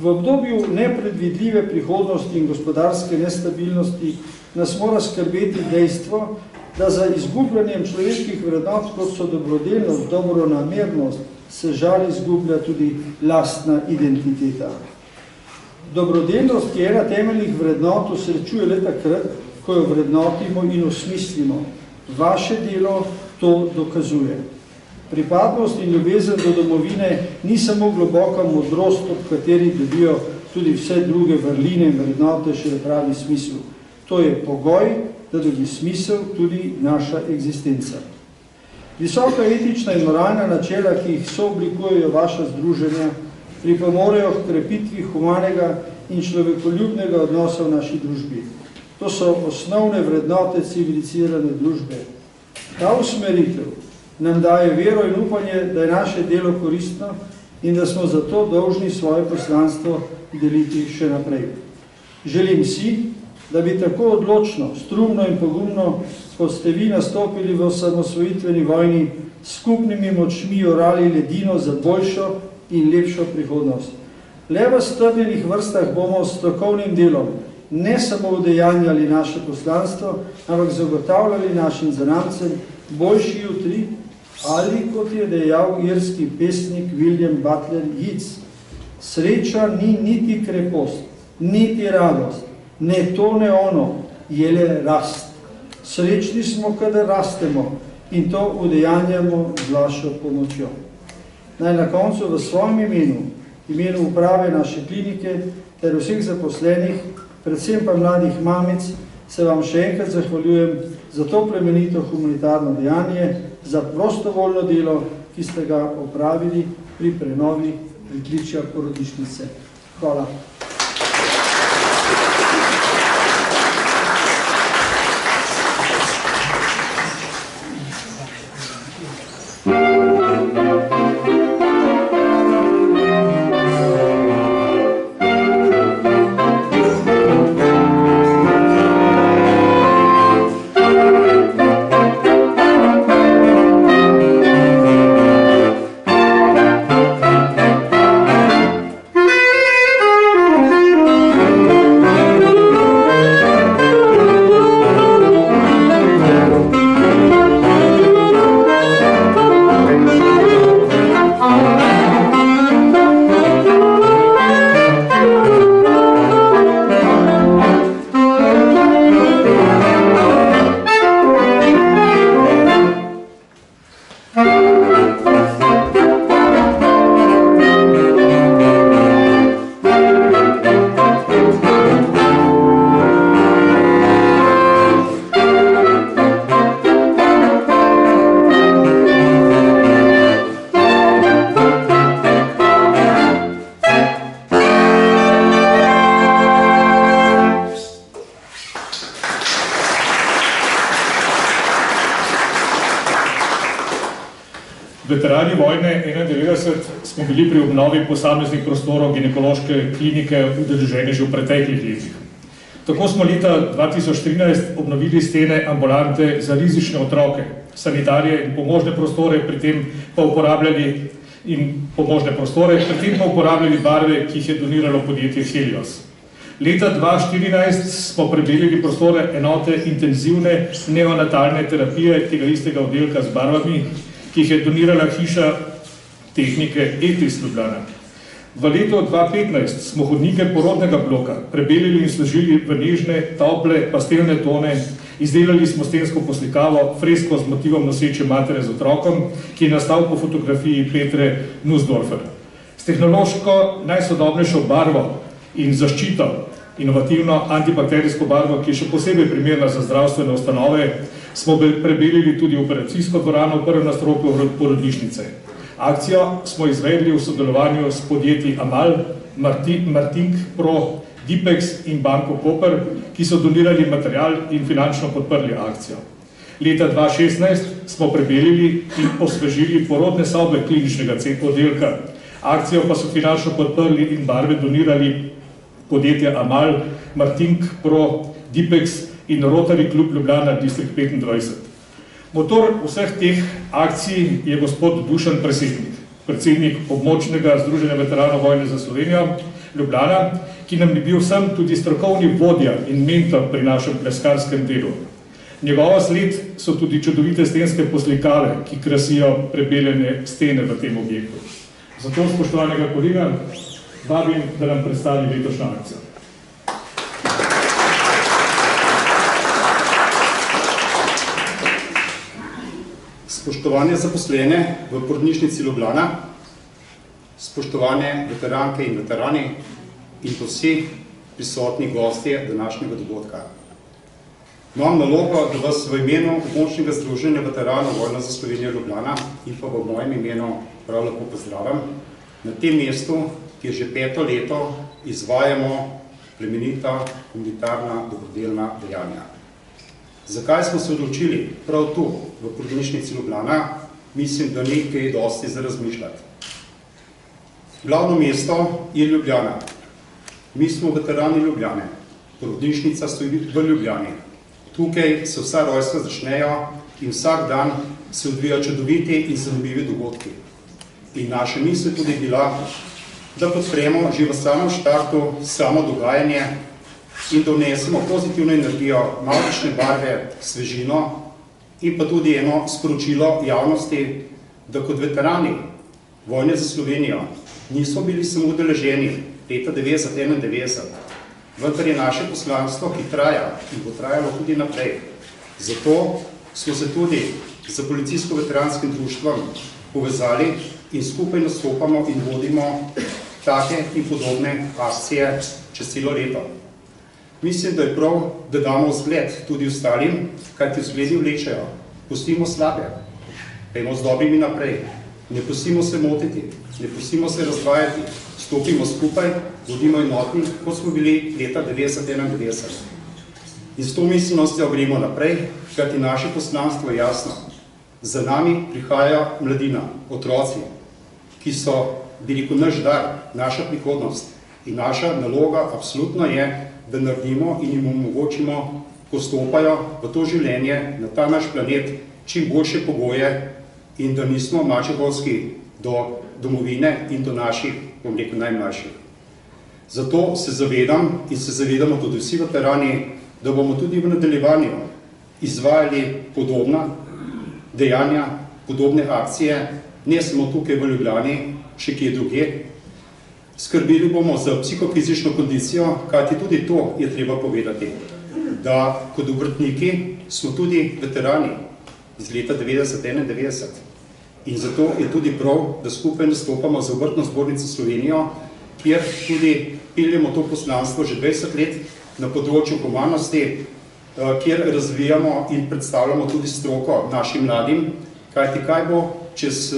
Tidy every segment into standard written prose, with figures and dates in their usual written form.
V obdobju nepredvidljive prihodnosti in gospodarske nestabilnosti nas mora skrbeti dejstvo, da za izgubljanjem človeških vrednot, kot so dobrodelnost, dobronamernost, se žal izgublja tudi lastna identiteta. Dobrodelnost, ki je ena temeljnih vrednot, osrečuje le takrat, ko jo vrednotimo in osmislimo. Vaše delo to dokazuje. Pripadnost in ljubezen do domovine ni samo globoka modrost, ob kateri dobijo tudi vse druge vrline in vrednote še pravi smisel. To je pogoj, da dobi smisel tudi naša egzistenca. Visoka etična in moralna načela, ki jih sooblikujejo vaša združenja, pripomorejo k krepitvi humanega in človekoljubnega odnosa v naši družbi. To so osnovne vrednote civilizirane družbe. Ta usmeritev nam daje vero in upanje, da je naše delo koristno in da smo zato dolžni svoje poslanstvo deliti še naprej. Želim si, da bi tako odločno, strumno in pogumno, kot ste vi nastopili v osamosvojitveni vojni, skupnimi močmi orali ledino za boljšo in lepšo prihodnost. Le v strnjenih vrstah bomo s strokovnim delom ne samo udejanjali naše poslanstvo, ampak zagotavljali našim zanamcem boljši jutri, ali, kot je dejal irski pesnik William Butler Yeats, sreča ni niti krepost, niti radost, ne to, ne ono, je le rast. Srečni smo, kadar rastemo in to udejanjamo z vašo pomočjo. Naj na koncu v svojem imenu uprave naše klinike ter vseh zaposlenih, predvsem pa mladih mamic, se vam še enkrat zahvaljujem za to plemenito humanitarno dejanje, za prostovoljno delo, ki ste ga opravili pri prenovi pritličja porodnišnice. Hvala. Veterani vojne 91 smo bili pri obnovi posameznih prostorov ginekološke klinike udeleženi že v preteklih letih. Tako smo leta 2013 obnovili stene ambulante za rizične otroke, sanitarije in pomožne prostore, pri tem pa uporabljali barve, ki jih je doniralo podjetje Helios. Leta 2014 smo prebelili prostore enote intenzivne neonatalne terapije tega istega oddelka z barvami, ki jih je donirala hiša tehnike ETIS Ljubljana. V letu 2015 smo hodnike porodnega bloka prebelili in složili v nežne, tople, pastelne tone, izdelali smo stensko poslikavo, fresko z motivom noseče matere z otrokom, ki je nastal po fotografiji Petre Nussdorfer. S tehnološko najsodobnejšo barvo in zaščito, inovativno antibakterijsko barvo, ki je še posebej primerna za zdravstvene ustanove, smo prebelili tudi operacijsko dvorano v prvem nadstropju porodnišnice. Akcijo smo izvedli v sodelovanju s podjetji Amal, Martink Pro, Dipex in Banko Koper, ki so donirali material in finančno podprli akcijo. Leta 2016 smo prebelili in osvežili porodne sobe kliničnega oddelka. Akcijo pa so finančno podprli in barve donirali podjetja Amal, Martink Pro, Dipex in Rotary Klub Ljubljana Distrikt 25. Motor vseh teh akcij je gospod Dušan Presednik, predsednik območnega združenja veteranov vojne za Slovenijo, Ljubljana, ki nam je bil vsem tudi strokovni vodja in mentor pri našem pleskarskem delu. Njegova sled so tudi čudovite stenske poslikave, ki krasijo prebeljene stene v tem objektu. Zato, spoštovanega kolega, vabim, da nam predstavi letošnjo akcijo. Spoštovane zaposlene v porodnišnici Ljubljana, spoštovane veteranke in veterani in vsi prisotni gostje današnjega dogodka. Imam nalogo, da vas v imenu območnega združenja veteranov vojne za Slovenijo Ljubljana in pa v mojem imenu prav lepo pozdravim na tem mestu, kjer že 5. leto izvajamo plemenita, humanitarna, dobrodelna dejanja. Zakaj smo se odločili prav tu, v porodnišnici Ljubljana, mislim, da ni kaj dosti za razmišljati. Glavno mesto je Ljubljana. Mi smo veterani Ljubljane. Porodnišnica stoji v Ljubljani. Tukaj se vsa rojstva začnejo in vsak dan se odvijajo čudoviti in zanimivi dogodki. In naša misel tudi bila, da podpremo že v samem štartu samo dogajanje in da vnesemo pozitivno energijo, mavrične barve, svežino in pa tudi eno sporočilo javnosti, da kot veterani vojne za Slovenijo nismo bili samo udeleženi leta 1991, vendar je naše poslanstvo, ki traja in bo trajalo tudi naprej. Zato smo se tudi z policijsko-veteranskim društvom povezali in skupaj nastopamo in vodimo take in podobne akcije čez celo leto. Mislim, da je prav, da damo vzgled tudi ostalim, kajti vzgledi vlečejo. Pustimo slabe, pejmo z dobrimi naprej, ne pustimo se motiti, ne pustimo se razdvajati, stopimo skupaj, bodimo enotni, kot smo bili leta 1991. In s to miselnostjo gremo naprej, kajti naše poslanstvo je jasno. Za nami prihajajo mladina, otroci, ki so bili kot naš dar, naša prihodnost. In naša naloga absolutno je, da naredimo in jim omogočimo, ko stopajo v to življenje, na ta naš planet, čim boljše pogoje in da nismo mačehovski do domovine in do naših, bom rekel, najmlajših. Zato se zavedam in se zavedamo tudi vsi veterani, da bomo tudi v nadaljevanju izvajali podobna dejanja, podobne akcije, ne samo tukaj v Ljubljani, še kje druge. Skrbeli bomo za psihofizično kondicijo, kajti tudi to je treba povedati, da kot obrtniki smo tudi veterani iz leta 1991. In zato je tudi prav, da skupaj nastopamo za Obrtno zbornico Slovenijo, kjer tudi peljemo to poslanstvo že 20 let na področju humanosti, kjer razvijamo in predstavljamo tudi stroko našim mladim, kajti kaj bo čez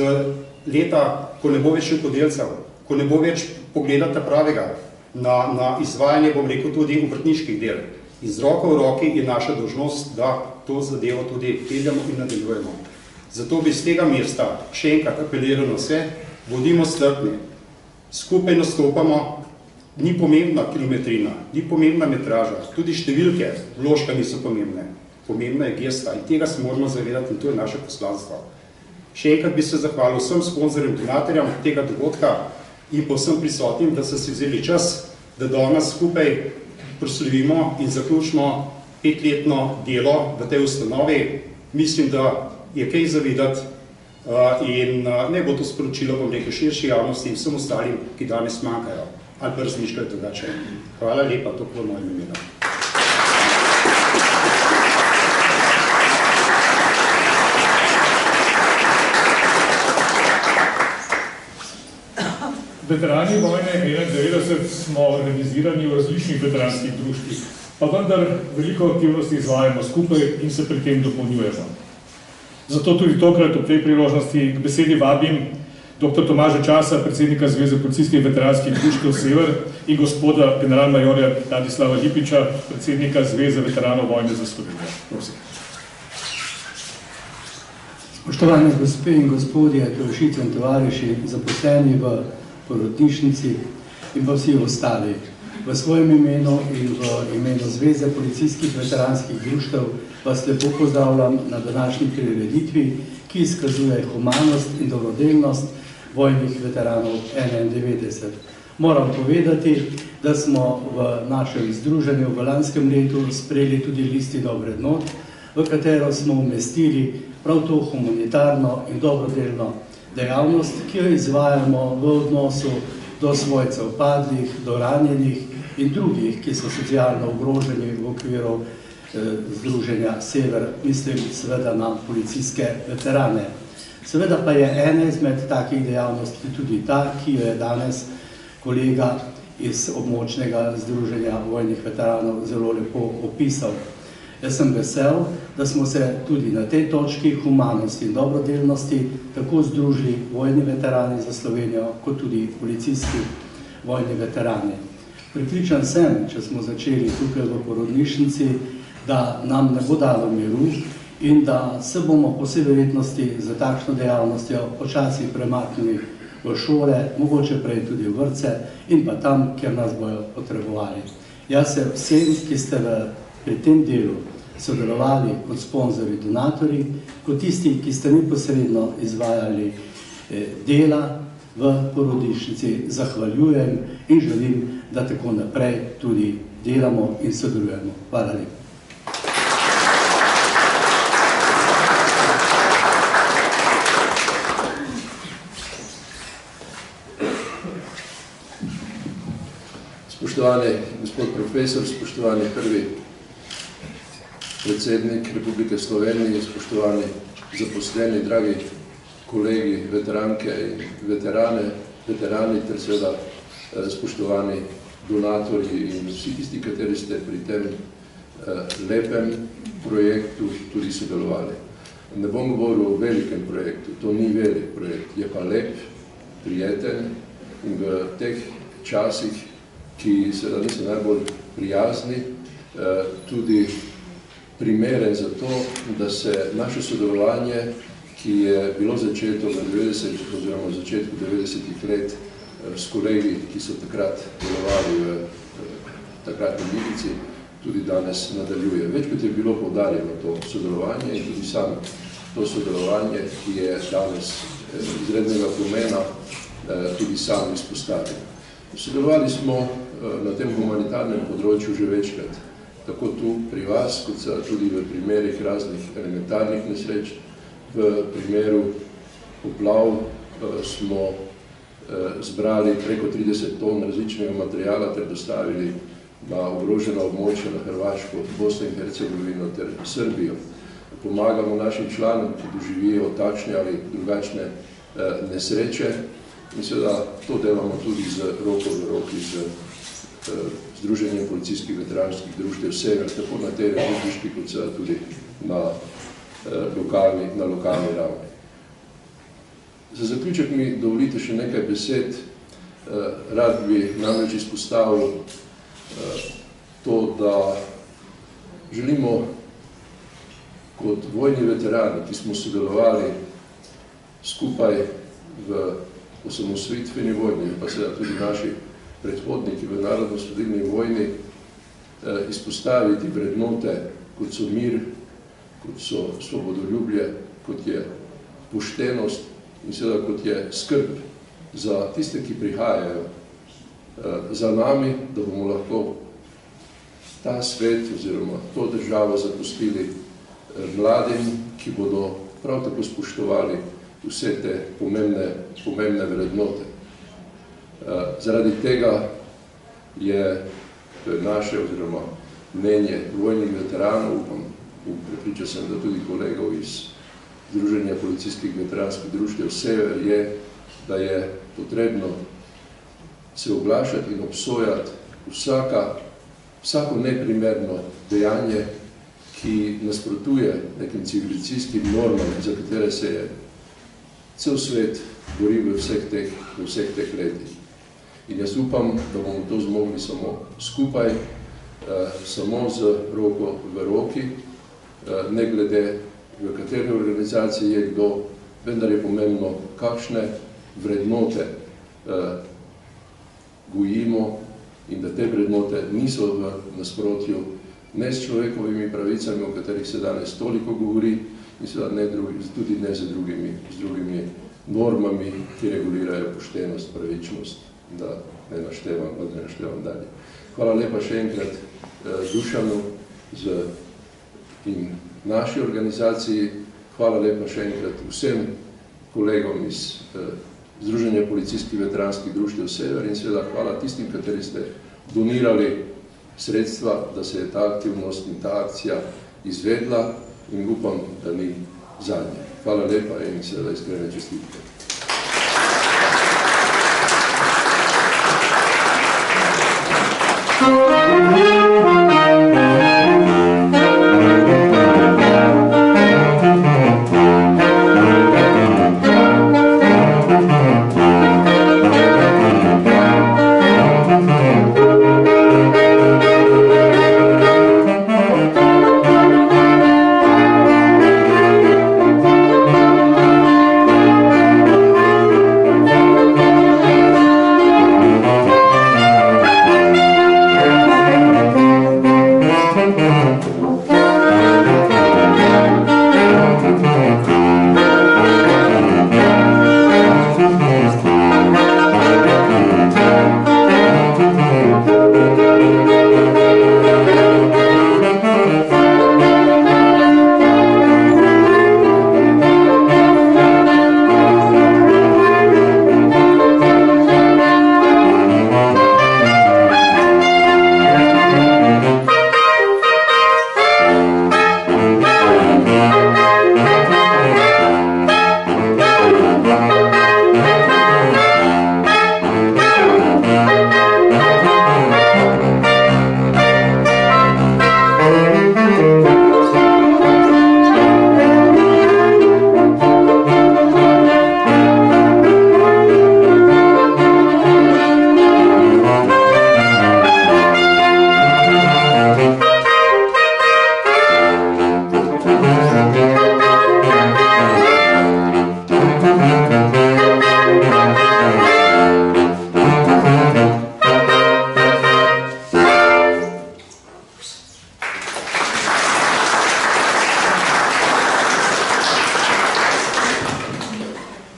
leta, ko ne bo več rokodelcev, ko ne bo več pogledata pravega na izvajanje, bom rekel, tudi obrtniških del. In z roko v roki je naša dolžnost, da to zadevo tudi peljamo in nadaljujemo. Zato bi z tega mesta še enkrat apeliral na vse, bodimo strpni, skupaj nastopamo, ni pomembna kilometrina, ni pomembna metraža, tudi številke vložka niso pomembne, pomembna je gesta in tega se moramo zavedati in to je naše poslanstvo. Še enkrat bi se zahvalil vsem sponzorjem, donatorjem tega dogodka in pa vsem prisotnim, da so si vzeli čas, da danes skupaj proslavimo in zaključimo 5-letno delo v tej ustanovi. Mislim, da je kaj zavedati in ne bo to sporočilo, bom rekel, širši javnosti in vsem ostalim, ki danes manjkajo ali pa razmišljajo drugače. Hvala lepa, to v mojem imenu. Veterani vojne 1991 smo organizirani v različnih veteranskih društvih, pa vendar veliko aktivnosti izvajamo skupaj in se pri tem dopolnjujemo. Zato tudi tokrat ob tej priložnosti k besedi vabim dr. Tomaža Časa, predsednika Zveze policijskih veteranskih društev Sever in gospoda generalmajorja Ladislava Lipiča, predsednika Zveze veteranov vojne za Slovenijo. Prosim. Spoštovane gospe in gospodje, tovarišice in tovariši, zaposleni v porodnišnici in pa vsi ostali. V svojem imenu in v imenu Zveze policijskih veteranskih društev vas lepo pozdravljam na današnji prireditvi, ki izkazuje humanost in dobrodelnost vojnih veteranov 91. Moram povedati, da smo v našem združenju v lanskem letu sprejeli tudi listino vrednot, v katero smo umestili prav to humanitarno in dobrodelno dejavnost, ki jo izvajamo v odnosu do svojcev padlih, do ranjenih in drugih, ki so socialno ogroženi v okviru Združenja Sever, mislim seveda na policijske veterane. Seveda pa je ena izmed takih dejavnosti tudi ta, ki jo je danes kolega iz območnega združenja vojnih veteranov zelo lepo opisal. Jaz sem vesel, da smo se tudi na tej točki humanosti in dobrodelnosti tako združili vojni veterani za Slovenijo, kot tudi policijski vojni veterani. Pripričan sem, če smo začeli tukaj v porodnišnici, da nam ne bo dalo miru in da se bomo po vsej verjetnosti za takšno dejavnostjo počasi premaknili v šole, mogoče prej tudi v vrtce in pa tam, kjer nas bojo potrebovali. Jaz se vsem, ki ste pri tem delu sodelovali kot sponzorji, donatorji, kot tisti, ki ste neposredno izvajali dela v porodnišnici, zahvaljujem in želim, da tako naprej tudi delamo in sodelujemo. Hvala lepa. Spoštovani gospod profesor, spoštovani prvi predsednik Republike Slovenije, spoštovani zaposleni, dragi kolegi, veteranke in veterani, ter seveda spoštovani donatorji in vsi tisti, kateri ste pri tem lepem projektu tudi sodelovali. Ne bom govoril o velikem projektu, to ni velik projekt, je pa lep, prijeten in v teh časih, ki seveda niso najbolj prijazni, tudi primeren za to, da se naše sodelovanje, ki je bilo začeto v 90 oziroma v začetku 90-ih let s kolegi, ki so takrat delovali v takratni Ligici, tudi danes nadaljuje. Več kot je bilo poudarjeno to sodelovanje in tudi samo to sodelovanje, ki je danes izrednega pomena, tudi sam izpostavil. Sodelovali smo na tem humanitarnem področju že večkrat, tako tu pri vas, kot tudi v primerih raznih elementarnih nesreč. V primeru poplav smo zbrali preko 30 ton različnega materijala ter dostavili na ogrožena območja na Hrvaško, Bosno in Hercegovino ter Srbijo. Pomagamo našim članom, ki doživijo takšne ali drugačne nesreče in seveda to delamo tudi z roko v roki z Združenjem policijskih veteranskih društev Sever, tako na tej republiški, kot seveda tudi na lokalni ravni. Za zaključek mi dovolite še nekaj besed. Rad bi namreč izpostavil to, da želimo kot vojni veterani, ki smo sodelovali skupaj v osamosvojitveni vojni, pa seveda tudi naši predhodniki v narodno-osvobodilni vojni, izpostaviti vrednote, kot so mir, kot so svobodoljublje, kot je poštenost in seveda kot je skrb za tiste, ki prihajajo za nami, da bomo lahko ta svet oziroma to državo zapustili mladim, ki bodo prav tako spoštovali vse te pomembne vrednote. Zaradi tega je naše oziroma mnenje vojnih veteranov, prepričan sem, da tudi kolegov iz Združenja policijskih veteranskih društev Sever, je, da je potrebno se oglašati in obsojati vsako neprimerno dejanje, ki nasprotuje nekim civilizacijskim normam, za katere se je cel svet bori v vseh teh letih. In jaz upam, da bomo to zmogli samo skupaj, samo z roko v roki, ne glede v kateri organizaciji je kdo, vendar je pomembno, kakšne vrednote gojimo in da te vrednote niso v nasprotju ne s človekovimi pravicami, o katerih se danes toliko govori, in seveda tudi ne z drugimi normami, ki regulirajo poštenost, pravičnost, da ne naštevam dalje. Hvala lepa še enkrat Dušanu in naši organizaciji. Hvala lepa še enkrat vsem kolegom iz Združenja policijskih veteranskih društev Sever in seveda hvala tistim, kateri ste donirali sredstva, da se je ta aktivnost in ta akcija izvedla in upam, da ni zadnje. Hvala lepa in seveda iskrene čestitke.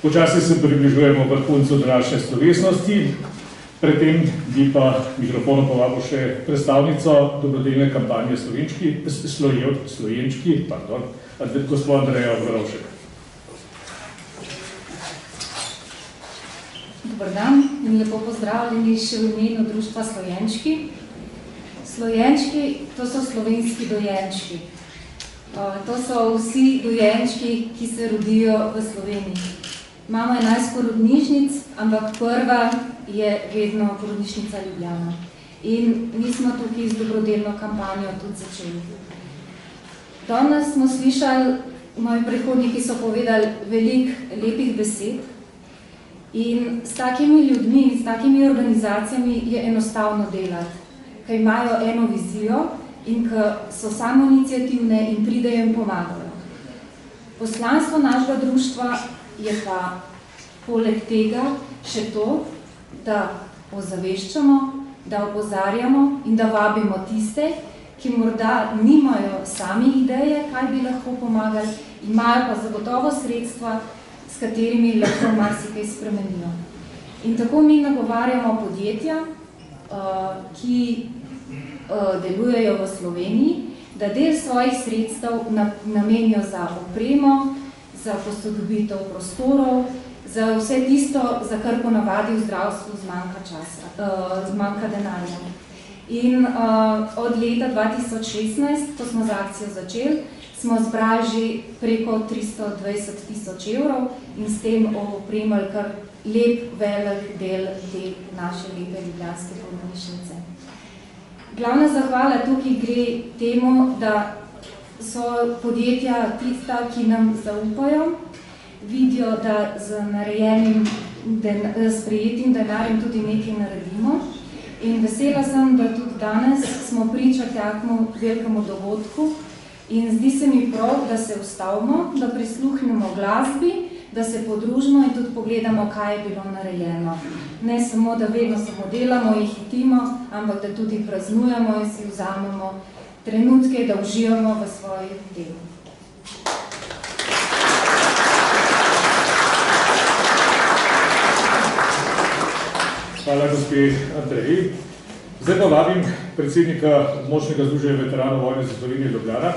Počasi se približujemo vrhuncu današnje slovesnosti. Predtem bi pa mikrofonu povabil še predstavnico dobrodelne kampanje Slojenčki, gospod Andreja Obrovšek. Dobar dan in lepo pozdravljeni še v imenu društva Slojenčki. Slojenčki, to so slovenski dojenčki. To so vsi dojenčki, ki se rodijo v Sloveniji. Imamo 11 porodnišnic, ampak prva je vedno porodnišnica Ljubljana. In mi smo tukaj z dobrodelno kampanjo tudi začeli. Danes smo slišali, moji predhodniki so povedali veliko lepih besed in s takimi ljudmi, s takimi organizacijami je enostavno delati, ker imajo eno vizijo in ker so samoiniciativne in pridejo in pomagajo. Poslanstvo našega društva je pa poleg tega še to, da ozaveščamo, da opozarjamo in da vabimo tiste, ki morda nimajo sami ideje, kaj bi lahko pomagali, imajo pa zagotovo sredstva, s katerimi lahko marsikaj spremenijo. In tako mi nagovarjamo podjetja, ki delujejo v Sloveniji, da del svojih sredstev namenijo za opremo, za posodobitev prostorov, za vse tisto, za kar ponavadi v zdravstvu zmanjka denarja. In od leta 2016, ko smo z akcijo začeli, smo zbrali že preko 320 000 evrov in s tem opremili kar lep, velik del te naše lepe ljubljanske porodnišnice. Glavna zahvala tukaj gre temu, da so podjetja tista, ki nam zaupajo, vidijo, da z narejenim sprejetim denarjem tudi nekaj naredimo. In vesela sem, da tudi danes smo priča takemu velikemu dogodku in zdi se mi prav, da se ustavimo, da prisluhnemo glasbi, da se podružimo in tudi pogledamo, kaj je bilo narejeno. Ne samo, da vedno samo delamo in hitimo, ampak da tudi praznujemo in si vzamemo trenutke, da uživamo v svojih delu. Hvala, gospe Andreji. Zdaj pa vabim predsednika Območnega združenja veteranov vojne za Slovenijo Ljubljana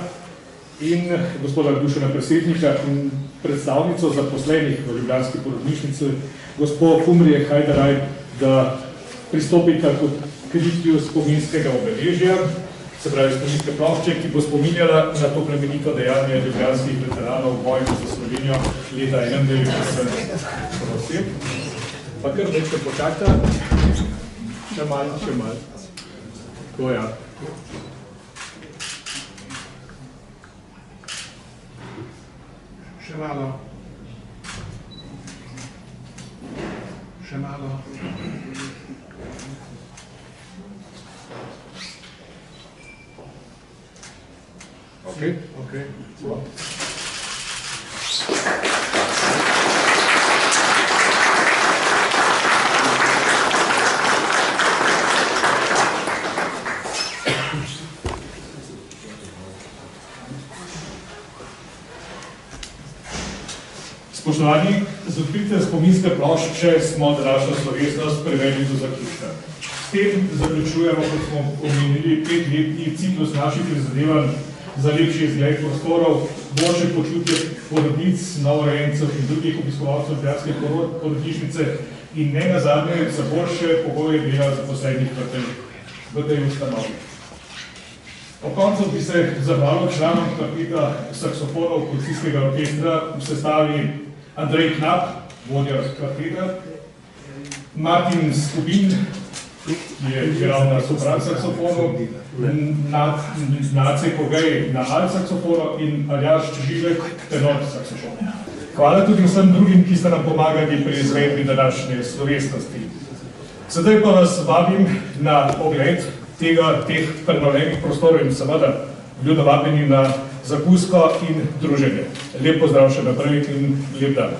in gospoda Dušana Presetnika in predstavnico zaposlenih v ljubljanski porodnišnici, gospod Kumrije Hajdaraj, da pristopi k odkritju spominskega obeležja, se pravi spominske plošče, ki bo spominjala na to plemenito dejanje ljubljanskih veteranov vojne za Slovenijo leta 1991. Prosim. Pa kar nekaj počakajte. Še malo, še malo. To ja. Še malo. Še malo. Okay. Okay. So. Spoštovani, z odkritjem spominske plošče smo današnjo slovesnost privedli do zaključka. S tem zaključujemo, kot smo omenili, 5-letni ciklus naših prizadevanj za lepši izgled prostorov, boljše počutje porodnic, novorojencev in drugih obiskovalcev ljubljanske porodnišnice in ne nazadnje za boljše pogoje dela zaposlenih v tej ustanovi. Po koncu bi se zahvalil članom kvarteta saksofonov policijskega orkestra v sestavi Andrej Knap, vodja kvarteta, Martin Skubin, ki je igral na sopran saksofonu, Nace Kogej na alt saksofonu in Aljaž Žižek, tenor saksofonu. Hvala tudi vsem drugim, ki ste nam pomagali pri izvedbi današnje slovesnosti. Sedaj pa vas vabim na ogled teh prenovljenih prostorov in seveda vljudno vabljeni na zakusko in druženje. Lep pozdrav še naprej in lep dan.